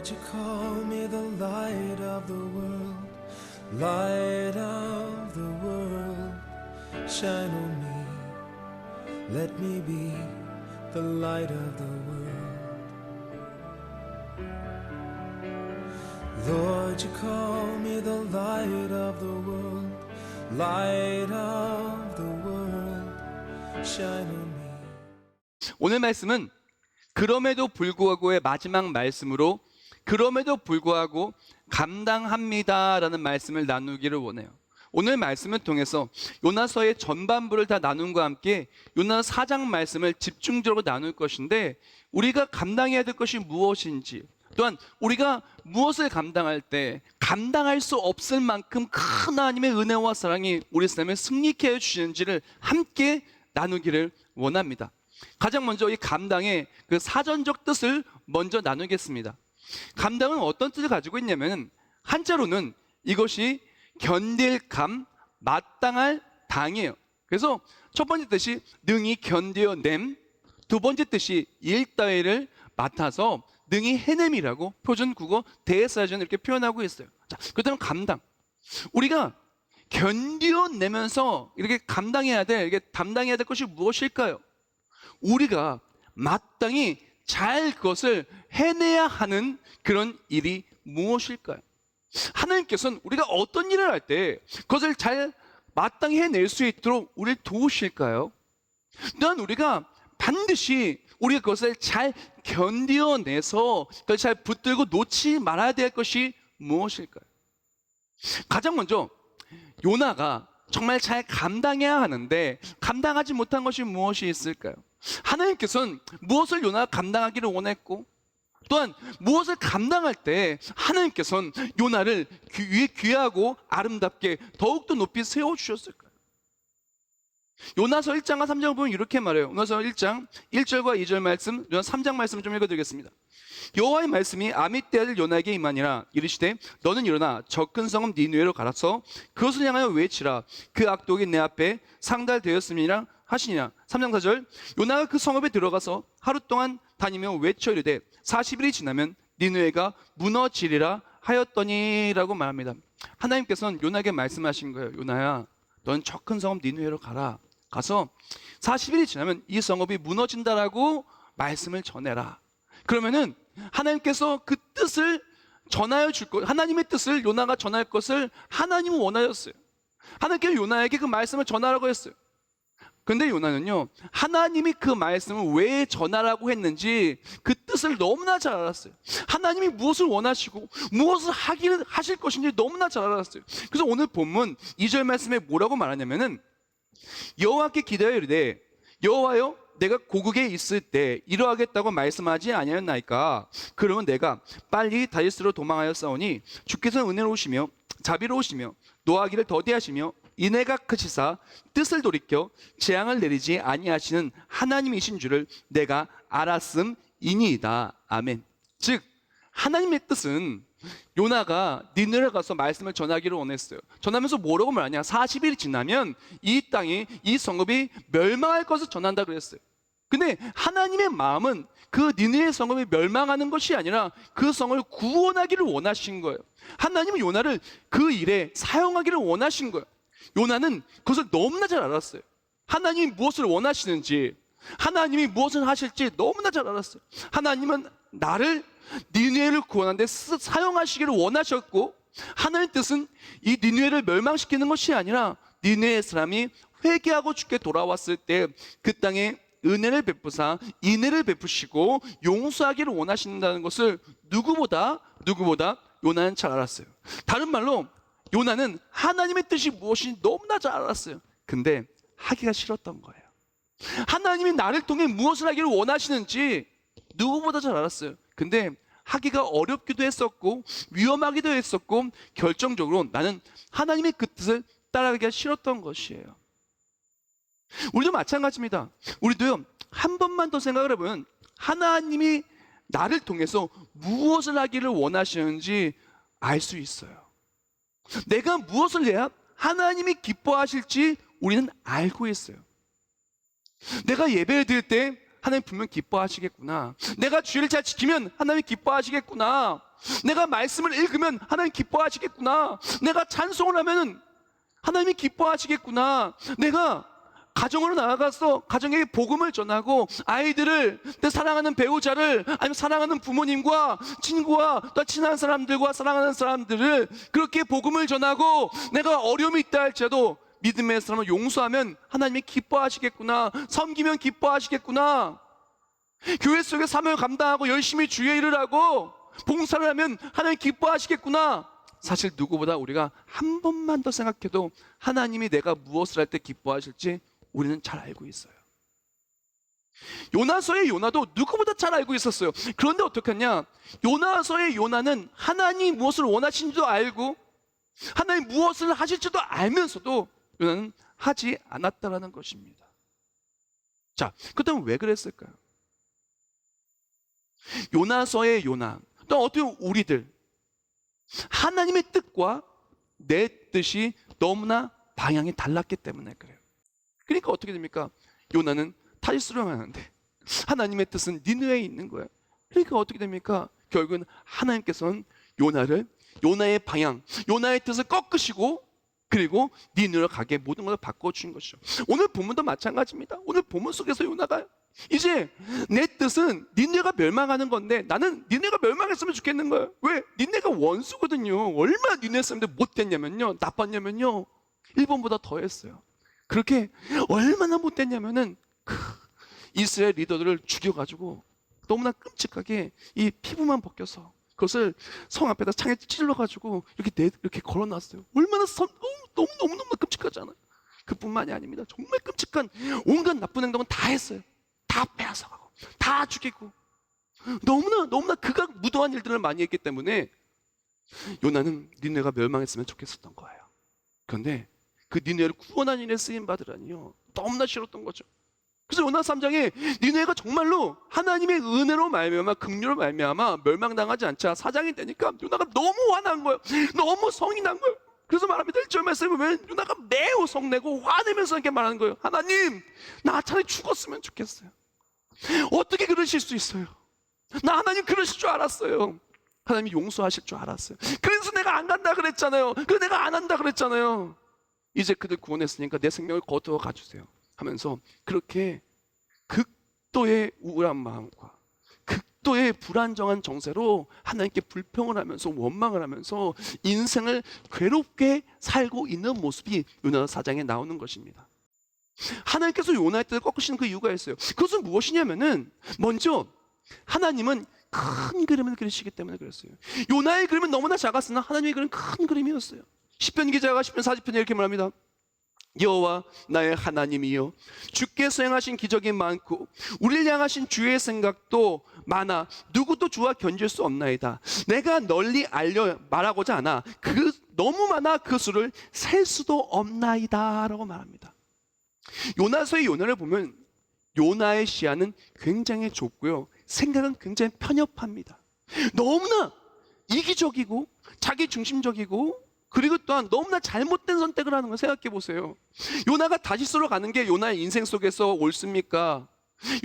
Lord, you call me the light of the world, light of the world, shine on me, let me be the light of the world. Lord, you call me the light of the world, light of the world, shine on me. 오늘 말씀은 그럼에도 불구하고의 마지막 말씀으로 그럼에도 불구하고 감당합니다라는 말씀을 나누기를 원해요. 오늘 말씀을 통해서 요나서의 전반부를 다 나눈과 함께 요나서 4장 말씀을 집중적으로 나눌 것인데, 우리가 감당해야 될 것이 무엇인지, 또한 우리가 무엇을 감당할 때 감당할 수 없을 만큼 큰 하나님의 은혜와 사랑이 우리 삶을 승리케 해주시는지를 함께 나누기를 원합니다. 가장 먼저 이 감당의 그 사전적 뜻을 먼저 나누겠습니다. 감당은 어떤 뜻을 가지고 있냐면, 한자로는 이것이 견딜 감, 마땅할 당이에요. 그래서 첫 번째 뜻이 능히 견뎌냄, 두 번째 뜻이 일 따위를 맡아서 능히 해냄이라고 표준 국어 대사전에 이렇게 표현하고 있어요. 자, 그렇다면 감당, 우리가 견뎌내면서 이렇게 감당해야 될, 이게 담당해야 될 것이 무엇일까요? 우리가 마땅히 잘 그것을 해내야 하는 그런 일이 무엇일까요? 하나님께서는 우리가 어떤 일을 할 때 그것을 잘 마땅히 해낼 수 있도록 우리를 도우실까요? 또한 우리가 반드시 우리가 그것을 잘 견뎌내서 그걸 잘 붙들고 놓지 말아야 될 것이 무엇일까요? 가장 먼저 요나가 정말 잘 감당해야 하는데 감당하지 못한 것이 무엇이 있을까요? 하나님께서는 무엇을 요나가 감당하기를 원했고, 또한 무엇을 감당할 때 하나님께서는 요나를 귀하고 아름답게 더욱더 높이 세워주셨을까요? 요나서 1장과 3장을 보면 이렇게 말해요. 요나서 1장 1절과 2절 말씀, 요나서 3장 말씀을 좀 읽어드리겠습니다. 여호와의 말씀이 아미떼 아들 요나에게 임하니라. 이르시되 너는 일어나 저 큰 성읍 니느웨로 가라서 그것을 향하여 외치라. 그 악독이 내 앞에 상달되었음이라 하시니라. 3장 4절, 요나가 그 성읍에 들어가서 하루 동안 다니며 외쳐 이르되 40일이 지나면 니느웨가 무너지리라 하였더니라고 말합니다. 하나님께서는 요나에게 말씀하신 거예요. 요나야, 넌 저 큰 성읍 니느웨로 가라. 가서 40일이 지나면 이 성읍이 무너진다라고 말씀을 전해라. 그러면은 하나님께서 그 뜻을 전하여 줄 것, 하나님의 뜻을 요나가 전할 것을 하나님은 원하셨어요. 하나님께서 요나에게 그 말씀을 전하라고 했어요. 근데 요나는요, 하나님이 그 말씀을 왜 전하라고 했는지 그 뜻을 너무나 잘 알았어요. 하나님이 무엇을 원하시고 무엇을 하실 것인지 너무나 잘 알았어요. 그래서 오늘 본문 2절 말씀에 뭐라고 말하냐면은, 여호와께 기도하여 이르되 여호와여, 내가 고국에 있을 때 이러하겠다고 말씀하지 아니하였나이까? 그러면 내가 빨리 다윗으로 도망하였사오니 주께서는 은혜로우시며 자비로우시며 노하기를 더디하시며 인애가 크시사 뜻을 돌이켜 재앙을 내리지 아니하시는 하나님이신 줄을 내가 알았음이니이다. 아멘. 즉 하나님의 뜻은 요나가 니느웨에 가서 말씀을 전하기를 원했어요. 전하면서 뭐라고 말하냐, 40일이 지나면 이 땅이, 이 성읍이 멸망할 것을 전한다고 그랬어요. 근데 하나님의 마음은 그 니느웨 성읍이 멸망하는 것이 아니라 그 성을 구원하기를 원하신 거예요. 하나님은 요나를 그 일에 사용하기를 원하신 거예요. 요나는 그것을 너무나 잘 알았어요. 하나님이 무엇을 원하시는지, 하나님이 무엇을 하실지 너무나 잘 알았어요. 하나님은 나를 니느웨를 구원하는데 사용하시기를 원하셨고, 하나님의 뜻은 이 니느웨를 멸망시키는 것이 아니라 니느웨 사람이 회개하고 주께 돌아왔을 때 그 땅에 은혜를 베푸사 인애를 베푸시고 용서하기를 원하신다는 것을 누구보다 요나는 잘 알았어요. 다른 말로 요나는 하나님의 뜻이 무엇인지 너무나 잘 알았어요. 근데 하기가 싫었던 거예요. 하나님이 나를 통해 무엇을 하기를 원하시는지 누구보다 잘 알았어요. 근데 하기가 어렵기도 했었고 위험하기도 했었고, 결정적으로 나는 하나님의 그 뜻을 따라가기가 싫었던 것이에요. 우리도 마찬가지입니다. 우리도요, 한 번만 더 생각을 해보면 하나님이 나를 통해서 무엇을 하기를 원하시는지 알 수 있어요. 내가 무엇을 해야 하나님이 기뻐하실지 우리는 알고 있어요. 내가 예배를 드릴 때 하나님 분명 기뻐하시겠구나, 내가 주의를 잘 지키면 하나님이 기뻐하시겠구나, 내가 말씀을 읽으면 하나님 기뻐하시겠구나. 내가 찬송을 하면 하나님이 기뻐하시겠구나. 내가 가정으로 나아가서 가정에게 복음을 전하고 아이들을, 내 사랑하는 배우자를, 아니면 사랑하는 부모님과 친구와 또 친한 사람들과 사랑하는 사람들을 그렇게 복음을 전하고 내가 어려움이 있다 할지라도 믿음의 사람을 용서하면 하나님이 기뻐하시겠구나. 섬기면 기뻐하시겠구나. 교회 속에 사명을 감당하고 열심히 주의 일을 하고 봉사를 하면 하나님 기뻐하시겠구나. 사실 누구보다 우리가 한 번만 더 생각해도 하나님이 내가 무엇을 할 때 기뻐하실지 우리는 잘 알고 있어요. 요나서의 요나도 누구보다 잘 알고 있었어요. 그런데 어떡하냐? 요나서의 요나는 하나님 무엇을 원하시는지도 알고 하나님 무엇을 하실지도 알면서도 요나는 하지 않았다라는 것입니다. 자, 그렇다면 왜 그랬을까요? 요나서의 요나, 또 어떻게 우리들, 하나님의 뜻과 내 뜻이 너무나 방향이 달랐기 때문에 그래요. 그러니까 어떻게 됩니까? 요나는 타르스로 가는데 하나님의 뜻은 니느웨에 있는 거예요. 그러니까 어떻게 됩니까? 결국은 하나님께서는 요나의 방향, 요나의 뜻을 꺾으시고 그리고 니느웨로 가게 모든 것을 바꿔주신 것이죠. 오늘 본문도 마찬가지입니다. 오늘 본문 속에서 요나가 이제 내 뜻은 니느웨가 멸망하는 건데 나는 니느웨가 멸망했으면 좋겠는 거예요. 왜? 니느웨가 원수거든요. 얼마나 니느웨 사람들 못됐냐면요, 나빴냐면요, 일본보다 더했어요. 그렇게 얼마나 못됐냐면은 이스라엘 리더들을 죽여가지고 너무나 끔찍하게 이 피부만 벗겨서 그것을 성 앞에다 창에 찔러가지고 이렇게 걸어놨어요. 얼마나 너무 끔찍하잖아요. 그뿐만이 아닙니다. 정말 끔찍한 온갖 나쁜 행동은 다 했어요. 다 빼앗아가고 다 죽이고 너무나 극악무도한 일들을 많이 했기 때문에 요나는 니느웨가 멸망했으면 좋겠었던 거예요. 그런데 그 니느웨를 구원한 일에 쓰임 받으라니요, 너무나 싫었던 거죠. 그래서 요나 3장에 니느웨가 정말로 하나님의 은혜로 말미암아 긍휼로 말미암아 멸망당하지 않자 4장이 되니까 요나가 너무 화난 거예요. 너무 성이 난 거예요. 그래서 말합니다. 1절 말씀에 보면 요나가 매우 성내고 화내면서 이렇게 말하는 거예요. 하나님, 나 차라리 죽었으면 좋겠어요. 어떻게 그러실 수 있어요? 나 하나님 그러실 줄 알았어요. 하나님이 용서하실 줄 알았어요. 그래서 내가 안 간다 그랬잖아요. 그래서 내가 안 한다 그랬잖아요. 이제 그들 구원했으니까 내 생명을 거두어 가주세요 하면서 그렇게 극도의 우울한 마음과 극도의 불안정한 정세로 하나님께 불평을 하면서 원망을 하면서 인생을 괴롭게 살고 있는 모습이 요나 4장에 나오는 것입니다. 하나님께서 요나의 뜻을 꺾으시는 그 이유가 있어요. 그것은 무엇이냐면은 먼저 하나님은 큰 그림을 그리시기 때문에 그랬어요. 요나의 그림은 너무나 작았으나 하나님의 그림은 큰 그림이었어요. 시편 기자가 시편 40편에 이렇게 말합니다. 여호와 나의 하나님이여, 주께서 행하신 기적이 많고 우리를 향하신 주의 생각도 많아 누구도 주와 견질 수 없나이다. 내가 널리 알려 말하고자 하나 너무 많아 그 수를 셀 수도 없나이다 라고 말합니다. 요나서의 요나를 보면 요나의 시야는 굉장히 좁고요, 생각은 굉장히 편협합니다. 너무나 이기적이고 자기중심적이고 그리고 또한 너무나 잘못된 선택을 하는 걸 생각해 보세요. 요나가 다시스로 가는 게 요나의 인생 속에서 옳습니까?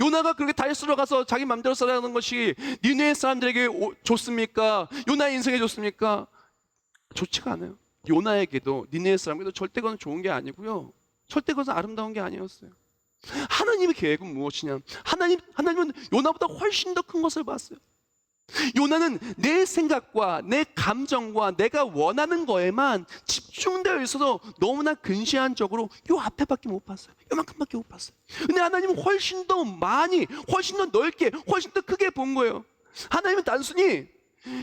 요나가 그렇게 다시스로 가서 자기 마음대로 살아가는 것이 니느웨 사람들에게 좋습니까? 요나의 인생에 좋습니까? 좋지가 않아요. 요나에게도 니느웨 사람에게도 절대 그건 좋은 게 아니고요, 절대 그것은 아름다운 게 아니었어요. 하나님의 계획은 무엇이냐? 하나님은 요나보다 훨씬 더 큰 것을 봤어요. 요나는 내 생각과 내 감정과 내가 원하는 거에만 집중되어 있어서 너무나 근시안적으로 요 앞에밖에 못 봤어요. 요만큼밖에 못 봤어요. 근데 하나님은 훨씬 더 많이, 훨씬 더 넓게, 훨씬 더 크게 본 거예요. 하나님은 단순히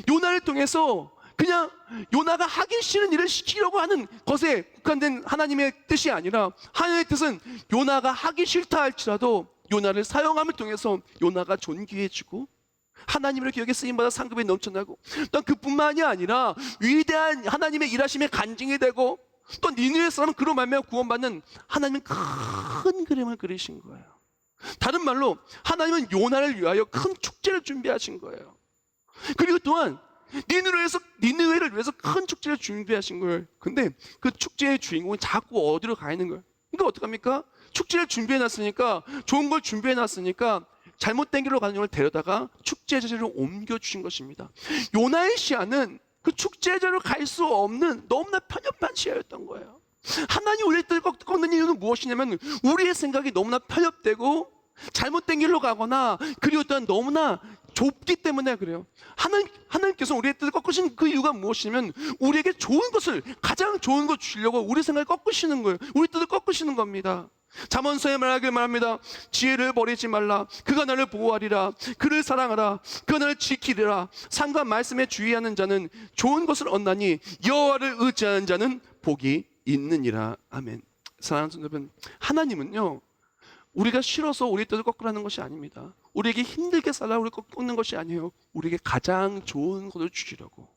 요나를 통해서 그냥 요나가 하기 싫은 일을 시키려고 하는 것에 국한된 하나님의 뜻이 아니라 하나님의 뜻은 요나가 하기 싫다 할지라도 요나를 사용함을 통해서 요나가 존귀해지고 하나님의 기억에 쓰임받아 상급이 넘쳐나고 또 그뿐만이 아니라 위대한 하나님의 일하심에 간증이 되고 또 니느웨 사람은 그로 말미암아 구원받는 하나님은 큰 그림을 그리신 거예요. 다른 말로 하나님은 요나를 위하여 큰 축제를 준비하신 거예요. 그리고 또한 니느웨를 위해서 큰 축제를 준비하신 거예요. 근데 그 축제의 주인공은 자꾸 어디로 가 있는 거예요. 그러니까 어떡합니까? 축제를 준비해놨으니까, 좋은 걸 준비해놨으니까 잘못된 길로 가는 용을 데려다가 축제 제재로 옮겨주신 것입니다. 요나의 시야는 그 축제 제재로 갈 수 없는 너무나 편협한 시야였던 거예요. 하나님 우리의 뜻을 꺾는 이유는 무엇이냐면 우리의 생각이 너무나 편협되고 잘못된 길로 가거나 그리고 또한 너무나 좁기 때문에 그래요. 하나님께서 우리의 뜻을 꺾으신 그 이유가 무엇이냐면 우리에게 좋은 것을, 가장 좋은 것 주시려고 우리 생각을 꺾으시는 거예요. 우리 뜻을 꺾으시는 겁니다. 잠언서에 말합니다. 지혜를 버리지 말라. 그가 나를 보호하리라. 그를 사랑하라. 그가 나를 지키리라. 상과 말씀에 주의하는 자는 좋은 것을 얻나니 여호와를 의지하는 자는 복이 있느니라. 아멘. 사랑하는 여러분, 하나님은요 우리가 싫어서 우리 뜻을 꺾으라는 것이 아닙니다. 우리에게 힘들게 살라 우리 꺾는 것이 아니에요. 우리에게 가장 좋은 것을 주시려고.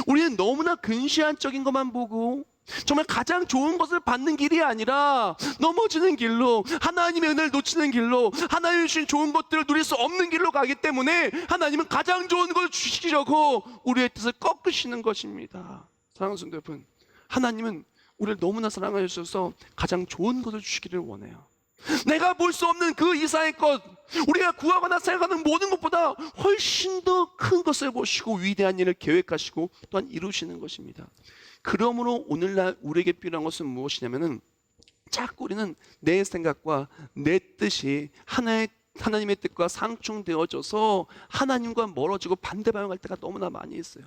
우리는 너무나 근시안적인 것만 보고 정말 가장 좋은 것을 받는 길이 아니라 넘어지는 길로, 하나님의 은혜를 놓치는 길로, 하나님이 주신 좋은 것들을 누릴 수 없는 길로 가기 때문에 하나님은 가장 좋은 것을 주시려고 우리의 뜻을 꺾으시는 것입니다. 사랑하는 성도 여러분, 하나님은 우리를 너무나 사랑하셔서 가장 좋은 것을 주시기를 원해요. 내가 볼 수 없는 그 이상의 것, 우리가 구하거나 생각하는 모든 것보다 훨씬 더 큰 것을 보시고 위대한 일을 계획하시고 또한 이루시는 것입니다. 그러므로 오늘날 우리에게 필요한 것은 무엇이냐면은 자꾸 우리는 내 생각과 내 뜻이 하나님의 뜻과 상충되어져서 하나님과 멀어지고 반대 방향할 때가 너무나 많이 있어요.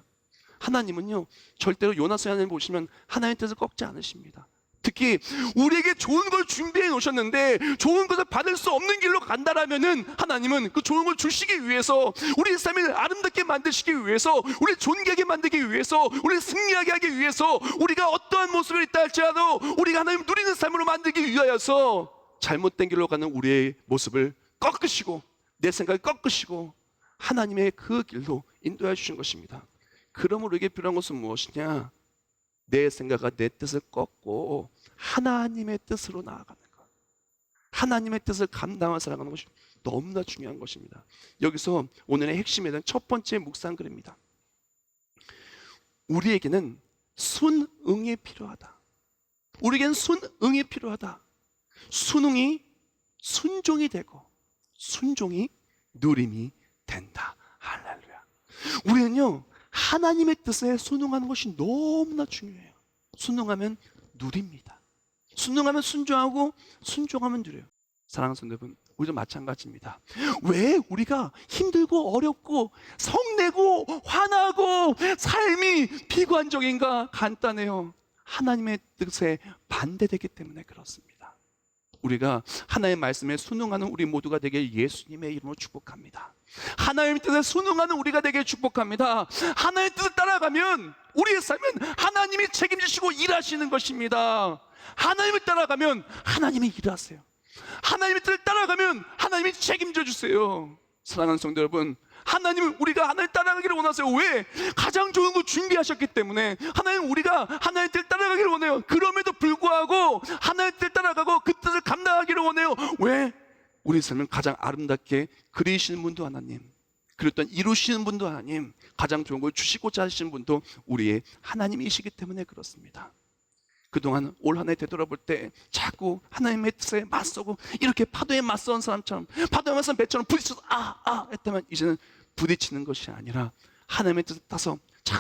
하나님은요 절대로 요나서의 하나님 보시면 하나님의 뜻을 꺾지 않으십니다. 특히 우리에게 좋은 걸 준비해 놓으셨는데 좋은 것을 받을 수 없는 길로 간다라면은 하나님은 그 좋은 걸 주시기 위해서, 우리의 삶을 아름답게 만드시기 위해서, 우리를 존귀하게 만들기 위해서, 우리를 승리하게 하기 위해서, 우리가 어떠한 모습을 있다 할지라도 우리가 하나님 누리는 삶으로 만들기 위하여서 잘못된 길로 가는 우리의 모습을 꺾으시고 내 생각을 꺾으시고 하나님의 그 길로 인도해 주신 것입니다. 그러므로 우리에게 필요한 것은 무엇이냐? 내 생각과 내 뜻을 꺾고 하나님의 뜻으로 나아가는 것, 하나님의 뜻을 감당하며 살아가는 것이 너무나 중요한 것입니다. 여기서 오늘의 핵심에 대한 첫 번째 묵상글입니다. 우리에게는 순응이 필요하다. 우리에게는 순응이 필요하다. 순응이 순종이 되고 순종이 누림이 된다. 할렐루야. 우리는요 하나님의 뜻에 순응하는 것이 너무나 중요해요. 순응하면 누립니다. 순응하면 순종하고 순종하면 누려요. 사랑하는 성도 여러분, 우리도 마찬가지입니다. 왜 우리가 힘들고 어렵고 성내고 화나고 삶이 비관적인가? 간단해요. 하나님의 뜻에 반대되기 때문에 그렇습니다. 우리가 하나님의 말씀에 순응하는 우리 모두가 되게 예수님의 이름으로 축복합니다. 하나님의 뜻에 순응하는 우리가 되게 축복합니다. 하나님의 뜻을 따라가면 우리의 삶은 하나님이 책임지시고 일하시는 것입니다. 하나님을 따라가면 하나님이 일하세요. 하나님의 뜻을 따라가면 하나님이 책임져 주세요. 사랑하는 성도 여러분, 하나님은 우리가 하나님 따라가기를 원하세요. 왜? 가장 좋은 거 준비하셨기 때문에 하나님은 우리가 하나님의 뜻을 따라가기를 원해요. 그럼에도 불구하고 하나님의 뜻을 따라가고 그 뜻을 감당하기를 원해요. 왜? 우리 삶을 가장 아름답게 그리시는 분도 하나님, 그리고 또 이루시는 분도 하나님, 가장 좋은 걸 주시고자 하시는 분도 우리의 하나님이시기 때문에 그렇습니다. 그동안 올 한 해 되돌아볼 때 자꾸 하나님의 뜻에 맞서고 이렇게 파도에 맞서는 사람처럼, 파도에 맞서는 배처럼 부딪혀서 했다면 이제는 부딪히는 것이 아니라 하나님의 뜻을 따서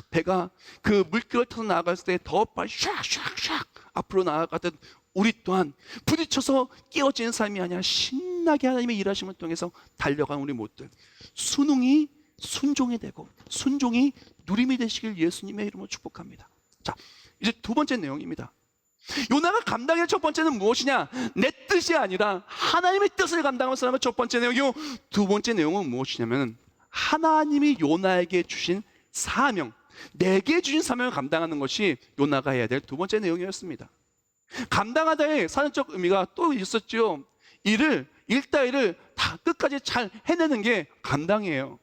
배가 그 물길을 타서 나아갔을 때 더 빨리 샥샥샥 앞으로 나아가듯 우리 또한 부딪혀서 깨어지는 삶이 아니라 신나게 하나님의 일하심을 통해서 달려가는 우리 모두들, 순응이 순종이 되고 순종이 누림이 되시길 예수님의 이름으로 축복합니다. 자, 이제 두 번째 내용입니다. 요나가 감당할 첫 번째는 무엇이냐? 내 뜻이 아니라 하나님의 뜻을 감당하며 살아가는 첫 번째 내용이요. 두 번째 내용은 무엇이냐면 하나님이 요나에게 주신 사명, 내게 주신 사명을 감당하는 것이 요나가 해야 될 두 번째 내용이었습니다. 감당하다의 사전적 의미가 또 있었죠. 일따위를 다 끝까지 잘 해내는 게 감당이에요.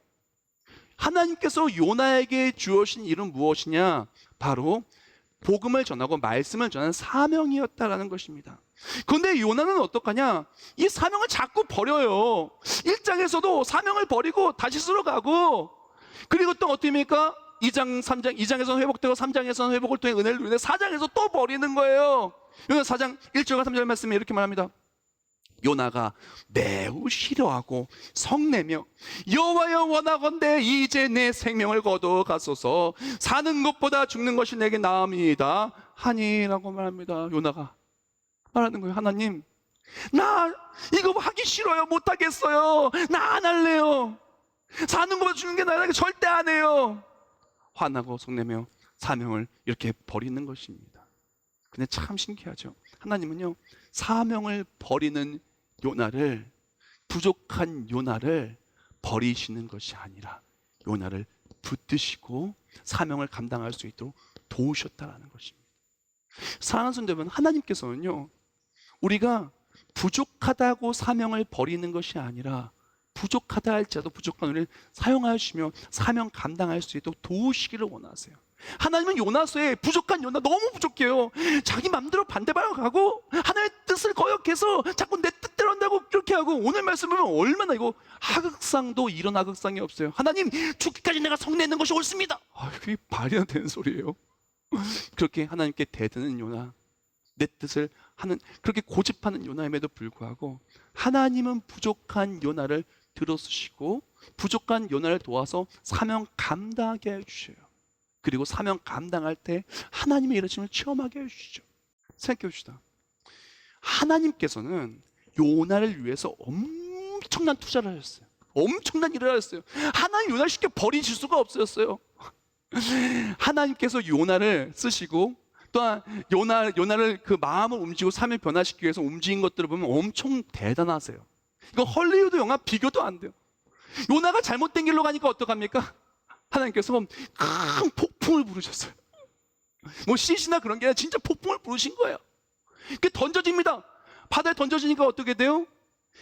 하나님께서 요나에게 주어진 일은 무엇이냐? 바로 복음을 전하고 말씀을 전하는 사명이었다라는 것입니다. 그런데 요나는 어떡하냐? 이 사명을 자꾸 버려요. 1장에서도 사명을 버리고 다시 쓰러 가고, 그리고 또 어떻게 합니까? 2장, 3장, 2장에서는 회복되고 3장에서는 회복을 통해 은혜를 누리는데 4장에서 또 버리는 거예요. 요나 4장 1절과 3절 말씀에 이렇게 말합니다. 요나가 매우 싫어하고 성내며 여호와여 원하건대 이제 내 생명을 거둬가소서 사는 것보다 죽는 것이 내게 나음이다 하니라고 말합니다. 요나가 말하는 거예요. 하나님, 나 이거 하기 싫어요. 못하겠어요. 나 안 할래요. 사는 것보다 죽는 게 나에게 절대 안 해요. 화나고 성내며 사명을 이렇게 버리는 것입니다. 근데 참 신기하죠. 하나님은요, 사명을 버리는 요나를, 부족한 요나를 버리시는 것이 아니라 요나를 붙드시고 사명을 감당할 수 있도록 도우셨다라는 것입니다. 사랑하는 성도 여러분, 하나님께서는요, 우리가 부족하다고 사명을 버리는 것이 아니라 부족하다 할지라도 부족한 우리를 사용하시며 사명 감당할 수 있도록 도우시기를 원하세요. 하나님은 요나서에 부족한 요나 너무 부족해요. 자기 맘대로 반대방향 가고 하나님의 뜻을 거역해서 자꾸 내 뜻대로 한다고 그렇게 하고, 오늘 말씀 보면 얼마나 이거 하극상도 이런 하극상이 없어요. 하나님, 죽기까지 내가 성내는 것이 옳습니다. 그게 말이 안 되는 소리예요. 그렇게 하나님께 대드는 요나, 내 뜻을 하는, 그렇게 고집하는 요나임에도 불구하고 하나님은 부족한 요나를 들어쓰시고 부족한 요나를 도와서 사명 감당하게 해주셔요. 그리고 사명 감당할 때 하나님의 일하심을 체험하게 해주시죠. 생각해 봅시다. 하나님께서는 요나를 위해서 엄청난 투자를 하셨어요. 엄청난 일을 하셨어요. 하나님 요나를 쉽게 버리실 수가 없었어요. 하나님께서 요나를 쓰시고 또한 요나를 그 마음을 움직이고 삶을 변화시키기 위해서 움직인 것들을 보면 엄청 대단하세요. 이거 헐리우드 영화 비교도 안 돼요. 요나가 잘못된 길로 가니까 어떡합니까? 하나님께서 큰 폭풍을 부르셨어요. 뭐 CC나 그런 게 아니라 진짜 폭풍을 부르신 거예요. 그게 던져집니다. 바다에 던져지니까 어떻게 돼요?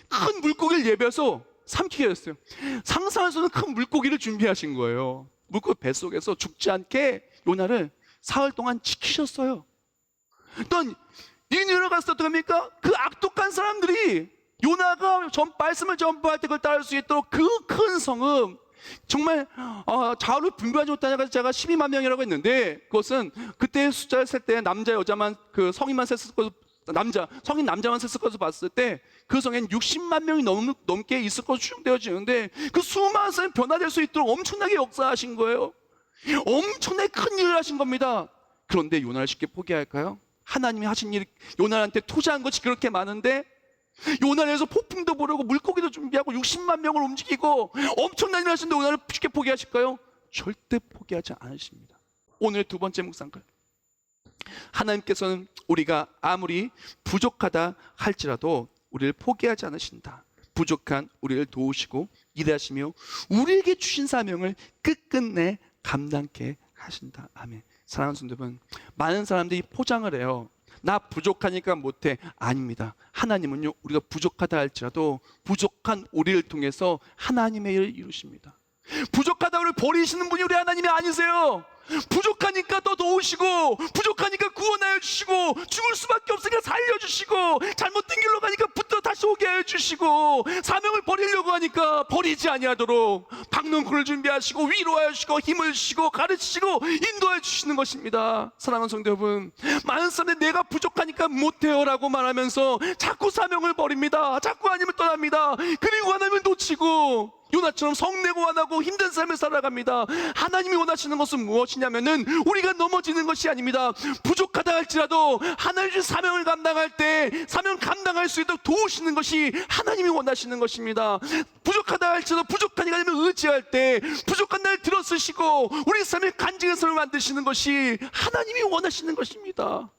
큰 물고기를 예배해서 삼키게 됐어요. 상상할 수 없는 큰 물고기를 준비하신 거예요. 물고기 뱃속에서 죽지 않게 요나를 사흘 동안 지키셨어요. 또 니느웨로 갔을 때 어떡합니까? 그 악독한 사람들이 요나가 말씀을 전파할 때 그걸 따를 수 있도록 그 큰 성읍, 정말 좌우를 분별하지 못하니까 제가 12만 명이라고 했는데, 그것은 그때 숫자를 셀 때 남자 여자만 그 성인만 셌을 것으로, 성인 남자만 셌을 것으로 봤을 때 그 성에는 60만 명이 넘게 있을 것으로 추정되어지는데, 그 수많은 사람이 변화될 수 있도록 엄청나게 역사하신 거예요. 엄청나게 큰 일을 하신 겁니다. 그런데 요나를 쉽게 포기할까요? 하나님이 하신 일이 요나한테 투자한 것이 그렇게 많은데, 요나를 해서 폭풍도 부르고 물고기도 준비하고 60만 명을 움직이고 엄청난 일을 하시는데 요나를 쉽게 포기하실까요? 절대 포기하지 않으십니다. 오늘 두 번째 묵상글, 하나님께서는 우리가 아무리 부족하다 할지라도 우리를 포기하지 않으신다. 부족한 우리를 도우시고 일하시며 우리에게 주신 사명을 끝끝내 감당케 하신다. 아멘. 사랑하는 성도 여러분, 많은 사람들이 포장을 해요. 나 부족하니까 못해. 아닙니다. 하나님은요, 우리가 부족하다 할지라도 부족한 우리를 통해서 하나님의 일을 이루십니다. 부족하다 우리를 버리시는 분이 우리 하나님이 아니세요. 부족하니까 또 도우시고, 부족하니까 구원하여 주시고, 죽을 수밖에 없으니까 살려주시고, 잘못된 길로 가니까 붙들어 다시 오게 해주시고, 사명을 버리려고 하니까 버리지 아니하도록 박능쿨을 준비하시고 위로하여 주시고 힘을 주시고 가르치시고 인도해 주시는 것입니다. 사랑하는 성도 여러분, 많은 사람들이 내가 부족하니까 못해요 라고 말하면서 자꾸 사명을 버립니다. 자꾸 하나님을 떠납니다. 그리고 하나님을 놓치고 요나처럼 성내고 화나고 힘든 삶을 살아갑니다. 하나님이 원하시는 것은 무엇이냐면은 우리가 넘어지는 것이 아닙니다. 부족하다 할지라도 하나님의 주신 사명을 감당할 때 사명 감당할 수 있도록 도우시는 것이 하나님이 원하시는 것입니다. 부족하다 할지라도 부족하니까 하나님을 의지할 때 부족한 날 들어쓰시고 우리 삶의 간증의 삶을 만드시는 것이 하나님이 원하시는 것입니다.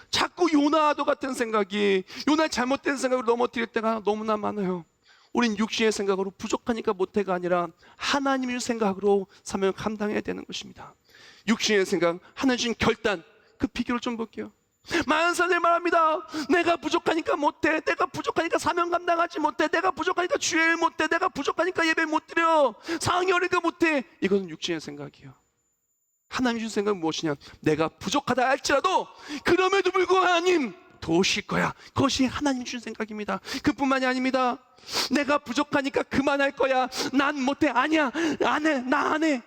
자꾸 요나와도 같은 생각이, 요나의 잘못된 생각으로 넘어뜨릴 때가 너무나 많아요. 우린 육신의 생각으로 부족하니까 못해가 아니라 하나님의 생각으로 사명을 감당해야 되는 것입니다. 육신의 생각, 하나님 주신 결단, 그 비교를 좀 볼게요. 많은 사람들이 말합니다. 내가 부족하니까 못해, 내가 부족하니까 사명 감당하지 못해, 내가 부족하니까 주일 못해, 내가 부족하니까 예배 못 드려, 상황이 어려니까 못해. 이것은 육신의 생각이에요. 하나님 주신 생각은 무엇이냐? 내가 부족하다 할지라도 그럼에도 불구하고 하나님 도우실 거야. 그것이 하나님 주신 생각입니다. 그뿐만이 아닙니다. 내가 부족하니까 그만할 거야. 난 못해. 아니야, 안 해. 나 안 해.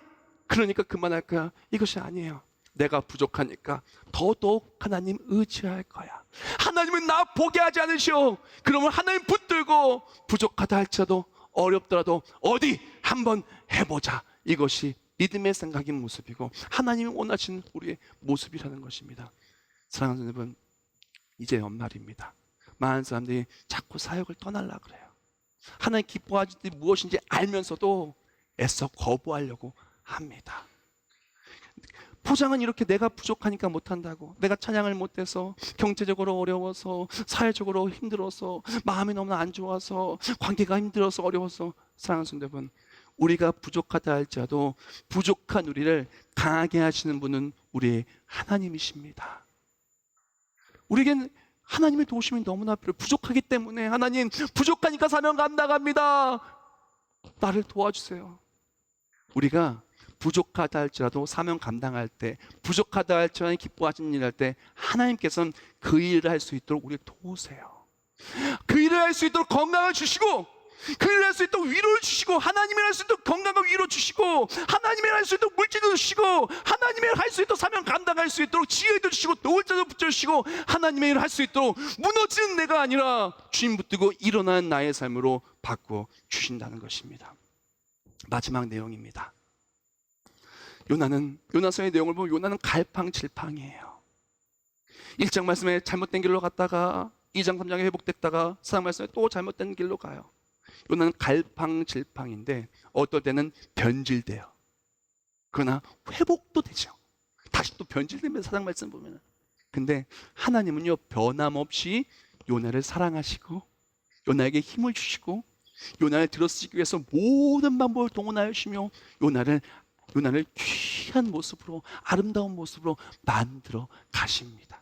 그러니까 그만할 거야. 이것이 아니에요. 내가 부족하니까 더더욱 하나님 의지할 거야. 하나님은 나 포기하지 않으시오. 그러면 하나님 붙들고 부족하다 할지라도 어렵더라도 어디 한번 해보자. 이것이 믿음의 생각인 모습이고 하나님이 원하시는 우리의 모습이라는 것입니다. 사랑하는 여러분, 이제 연말입니다. 많은 사람들이 자꾸 사역을 떠나려고 그래요. 하나님 기뻐하지 무엇인지 알면서도 애써 거부하려고 합니다. 포장은 이렇게 내가 부족하니까 못한다고, 내가 찬양을 못해서, 경제적으로 어려워서, 사회적으로 힘들어서, 마음이 너무 안 좋아서, 관계가 힘들어서 어려워서. 사랑하는 여러분, 우리가 부족하다 할지라도 부족한 우리를 강하게 하시는 분은 우리의 하나님이십니다. 우리에겐 하나님의 도우심이 너무나 필요해요. 부족하기 때문에 하나님 부족하니까 사명 감당합니다. 나를 도와주세요. 우리가 부족하다 할지라도 사명 감당할 때, 부족하다 할지라도 기뻐하시는 일을 할 때 하나님께서는 그 일을 할 수 있도록 우리를 도우세요. 그 일을 할 수 있도록 건강을 주시고, 그 일을 할 수 있도록 위로를 주시고, 하나님이 할 수 있도록 건강과 위로 주시고, 하나님이 할 수 있도록 물질도 주시고, 하나님이 할 수 있도록 사명 감당할 수 있도록 지혜도 주시고, 도울 자도 붙여주시고, 하나님의 일을 할 수 있도록 무너지는 내가 아니라 주님 붙들고 일어나는 나의 삶으로 바꿔 주신다는 것입니다. 마지막 내용입니다. 요나서의 내용을 보면 요나는 갈팡질팡이에요. 1장 말씀에 잘못된 길로 갔다가 2장 3장에 회복됐다가 4장 말씀에 또 잘못된 길로 가요. 요나는 갈팡질팡인데 어떨 때는 변질돼요. 그러나 회복도 되죠. 다시 또 변질되면서 4장 말씀 보면, 근데 하나님은요 변함없이 요나를 사랑하시고 요나에게 힘을 주시고 요나를 들어쓰기 위해서 모든 방법을 동원하시며 요나를 귀한 모습으로, 아름다운 모습으로 만들어 가십니다.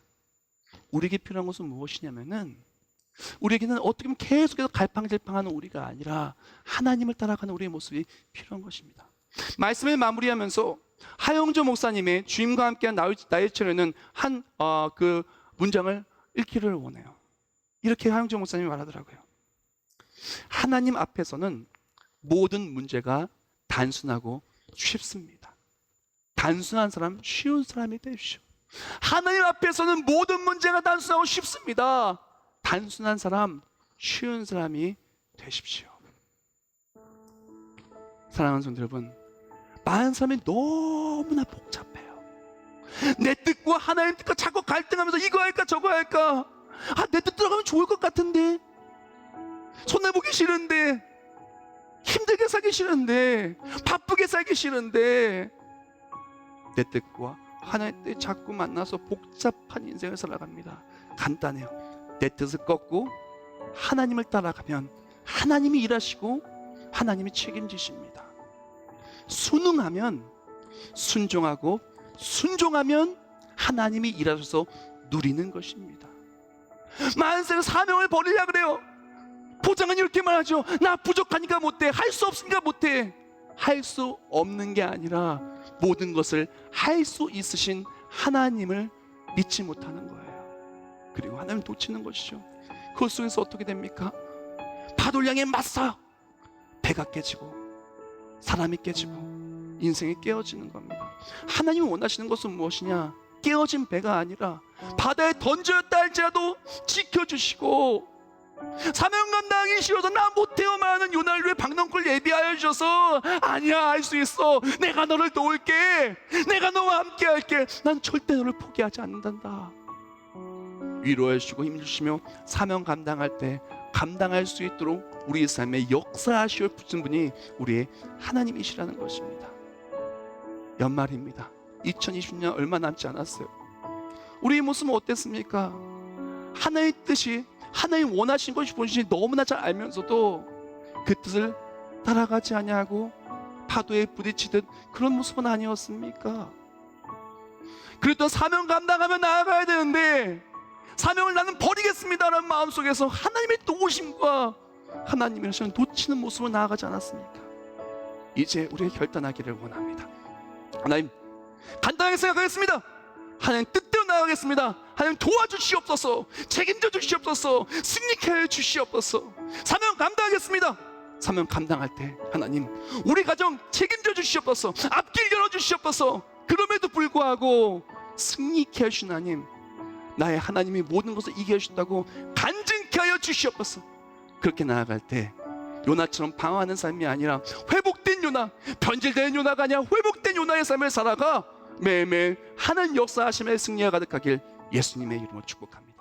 우리에게 필요한 것은 무엇이냐면은, 우리에게는 어떻게 보면 계속해서 갈팡질팡하는 우리가 아니라 하나님을 따라가는 우리의 모습이 필요한 것입니다. 말씀을 마무리하면서 하영조 목사님의 주님과 함께한 나의 처녀는 한 그 문장을 읽기를 원해요. 이렇게 하영조 목사님이 말하더라고요. 하나님 앞에서는 모든 문제가 단순하고 쉽습니다. 단순한 사람, 쉬운 사람이 되십시오. 하나님 앞에서는 모든 문제가 단순하고 쉽습니다. 단순한 사람, 쉬운 사람이 되십시오. 사랑하는 성도 여러분, 많은 사람이 너무나 복잡해요. 내 뜻과 하나님 뜻과 자꾸 갈등하면서 이거 할까 저거 할까, 내 뜻 들어가면 좋을 것 같은데, 손해보기 싫은데, 힘들게 살기 싫은데, 바쁘게 살기 싫은데, 내 뜻과 하나님의 뜻이 자꾸 만나서 복잡한 인생을 살아갑니다. 간단해요. 내 뜻을 꺾고 하나님을 따라가면 하나님이 일하시고 하나님이 책임지십니다. 순응하면, 순종하고 순종하면 하나님이 일하셔서 누리는 것입니다. 많은 사람은 사명을 버리려고 그래요. 포장은 이렇게 말하죠. 나 부족하니까 못해, 할 수 없으니까 못해. 할 수 없는 게 아니라 모든 것을 할 수 있으신 하나님을 믿지 못하는 거예요. 그리고 하나님을 놓치는 것이죠. 그 속에서 어떻게 됩니까? 파도를 향해 맞서요. 배가 깨지고 사람이 깨지고 인생이 깨어지는 겁니다. 하나님이 원하시는 것은 무엇이냐? 깨어진 배가 아니라 바다에 던져졌다 할지라도 지켜주시고, 사명 감당하기 싫어서 나 못해요 말하는 요나를 왜 박넝쿨 예비하여 주셔서, 아니야 할 수 있어, 내가 너를 도울게, 내가 너와 함께 할게, 난 절대 너를 포기하지 않는단다. 위로해 주시고 힘 주시며 사명 감당할 때 감당할 수 있도록 우리 삶에 역사하시어 붙은 분이 우리의 하나님이시라는 것입니다. 연말입니다. 2020년 얼마 남지 않았어요. 우리의 모습은 어땠습니까? 하나님의 뜻이, 하나님 원하신 것이 무엇인지 너무나 잘 알면서도 그 뜻을 따라가지 아니하고 파도에 부딪히듯 그런 모습은 아니었습니까? 그랬던 사명 감당하며 나아가야 되는데, 사명을 나는 버리겠습니다라는 마음속에서 하나님의 도우심과 하나님의 하시는 놓치는 모습으로 나아가지 않았습니까? 이제 우리가 결단하기를 원합니다. 하나님, 간단하게 생각하겠습니다. 하나님 뜻대로 나가겠습니다. 하나님 도와주시옵소서, 책임져 주시옵소서, 승리케 하여 주시옵소서. 사명 감당하겠습니다. 사명 감당할 때 하나님 우리 가정 책임져 주시옵소서, 앞길 열어 주시옵소서. 그럼에도 불구하고 승리케 하신 하나님, 나의 하나님이 모든 것을 이기게 하셨다고 간증케 하여 주시옵소서. 그렇게 나아갈 때 요나처럼 방황하는 삶이 아니라 회복된 요나, 변질된 요나가 아니라 회복된 요나의 삶을 살아가 매일매일 하는 역사하심의 승리가 가득하길 예수님의 이름으로 축복합니다.